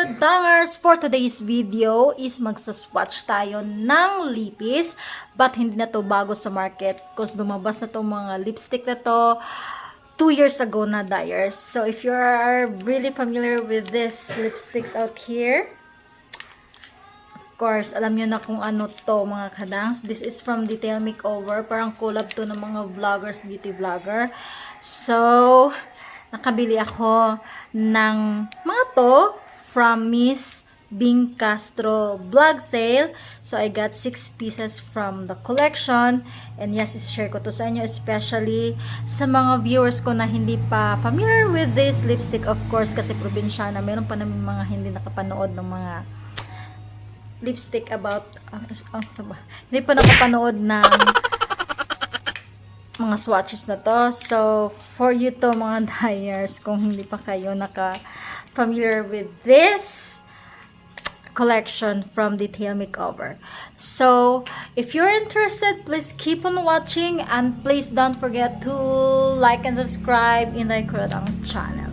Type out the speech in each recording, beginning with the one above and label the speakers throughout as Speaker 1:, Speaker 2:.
Speaker 1: Kuradangerz! For today's video is magsaswatch tayo ng lipis, but hindi na to bago sa market because lumabas na to mga lipstick na to 2 years ago na, dyers. So if you are really familiar with this lipsticks out here, of course, alam nyo na kung ano to mga kadangs. This is from Detail Makeover. Parang collab to ng mga vloggers, beauty vlogger. So, nakabili ako ng mga to from Miss Bing Castro vlog sale. So, I got 6 pieces from the collection. And yes, share ko to sa inyo, especially sa mga viewers ko na hindi pa familiar with this lipstick. Of course, kasi probinsyana, meron pa namin mga hindi nakapanood ng mga lipstick about, hindi pa nakapanood ng mga swatches na to. So, for you to mga dyers, kung hindi pa kayo naka-familiar with this collection from Detail Makeover. So, if you're interested, please keep on watching and please don't forget to like and subscribe in the Kuradangerz channel.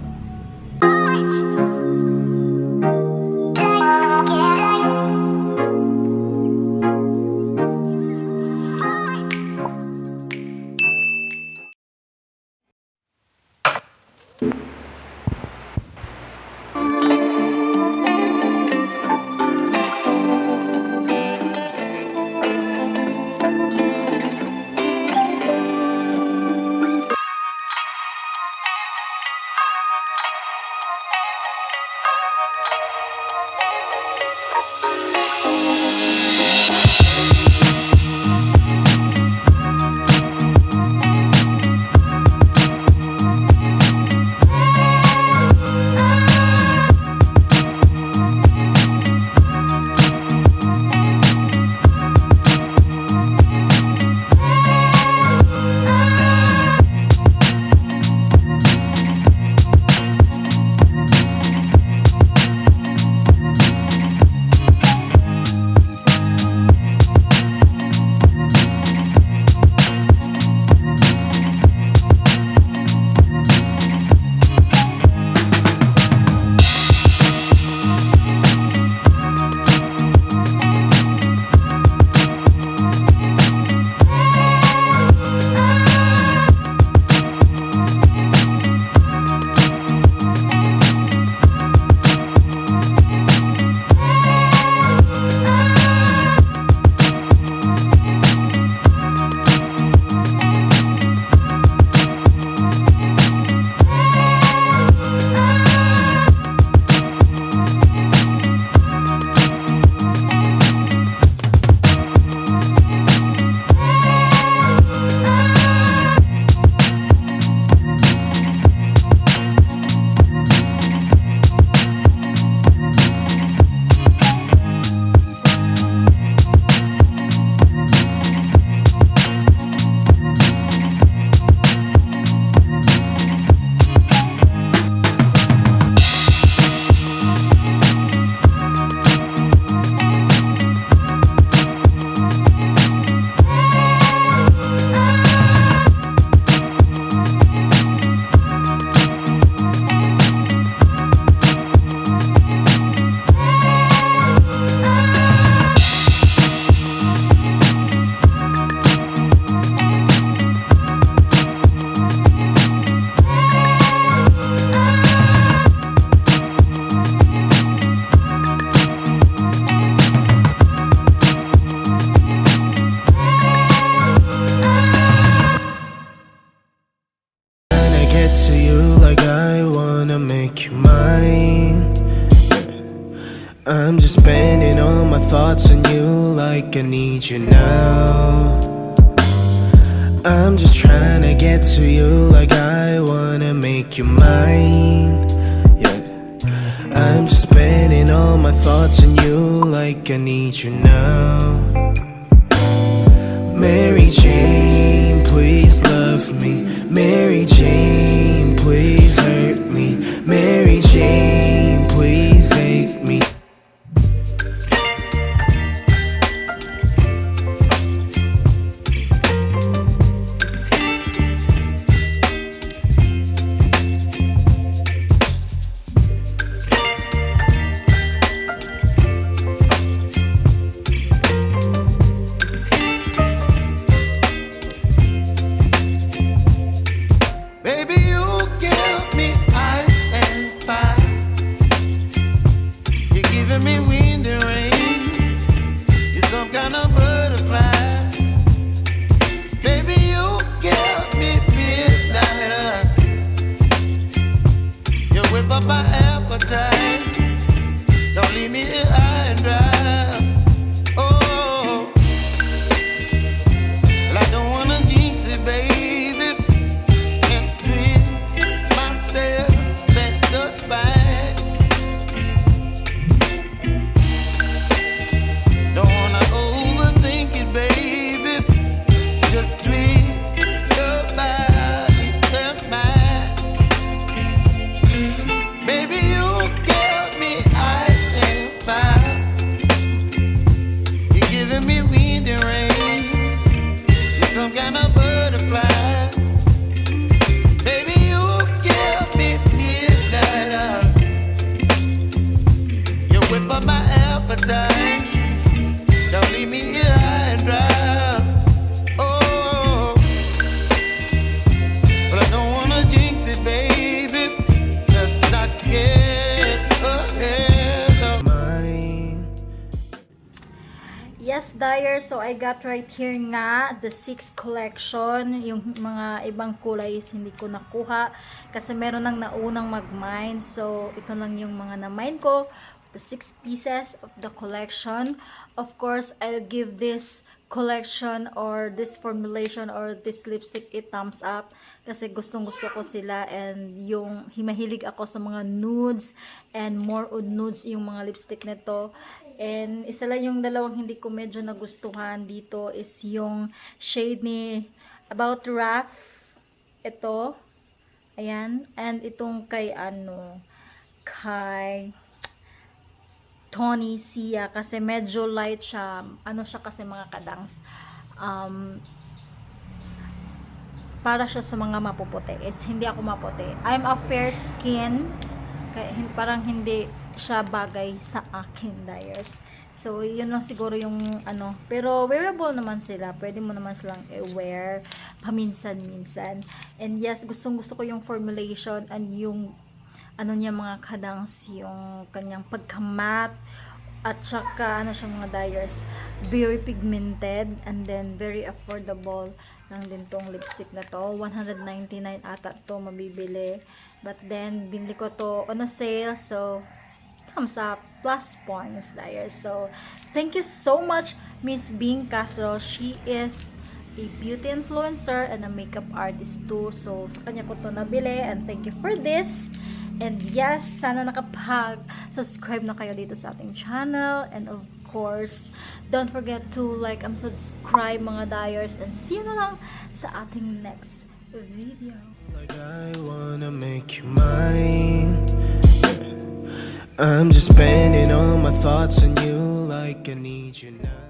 Speaker 2: To you like I wanna make you mine. I'm just spending all my thoughts on you like I need you now. I'm just trying to get to you like I wanna make you mine. Yeah, I'm just spending all my thoughts on you like I need you now. Mary Jane, please love me. Mary Jane, please hurt me. Mary Jane, please hate me. giving me wind and rain. You're some kind of butterfly. Baby, you give me midnight. You whip up my appetite. Don't leave me here high and dry. Oh, well, I don't wanna jinx it, baby, and twist myself at the spine. Don't wanna overthink it, baby. It's just twist your body and mine. Baby, you give me ice and fire. You're giving me wind and rain. You're some kind of butterfly. Baby, you give me midnight. You whip up my appetite. Don't leave me here high and dry. Oh, but I don't wanna jinx it, baby. Let's not get ahead of mine.
Speaker 1: Yes, Dyer. So, I got right here nga the 6 collection. Yung mga ibang kulay is hindi ko nakuha. Kasi meron nang naunang mag-mine. So, ito lang yung mga na-mine ko. The 6 pieces of the collection. Of course, I'll give this collection or this formulation or this lipstick a thumbs up. Kasi gustong-gusto ko sila. And yung himahilig ako sa mga nudes. And more on nudes yung mga lipstick nito. And isa lang yung dalawang hindi ko medyo nagustuhan dito is yung shade ni About Rough. Ito. Ayan. And itong kay kay Tony Sia. Kasi medyo light siya. Ano siya kasi mga kadangs. Para siya sa mga mapuputi. Is hindi ako maputi. I'm a fair skin. Kaya parang hindi siya bagay sa akin, Dyers. So, yun lang siguro yung pero wearable naman sila. Pwede mo naman silang i-wear paminsan-minsan. And yes, gustong-gusto ko yung formulation and yung niya mga kadangs, yung kanyang pagka-matte at saka siya mga Dyers, very pigmented and then very affordable lang din tong lipstick na to. 199 ata to mabibili. But then, binili ko to on a sale. So, thumbs up, plus points, Dyers. So, thank you so much, Miss Bing Castro. She is a beauty influencer and a makeup artist too. So, sa kanya ko to nabili. And thank you for this. And yes, sana nakapag-subscribe na kayo dito sa ating channel. And of course, don't forget to like and subscribe mga Dyers. And see you na lang sa ating next video.
Speaker 2: Like I wanna make you mine. I'm just spending all my thoughts on you like I need you now.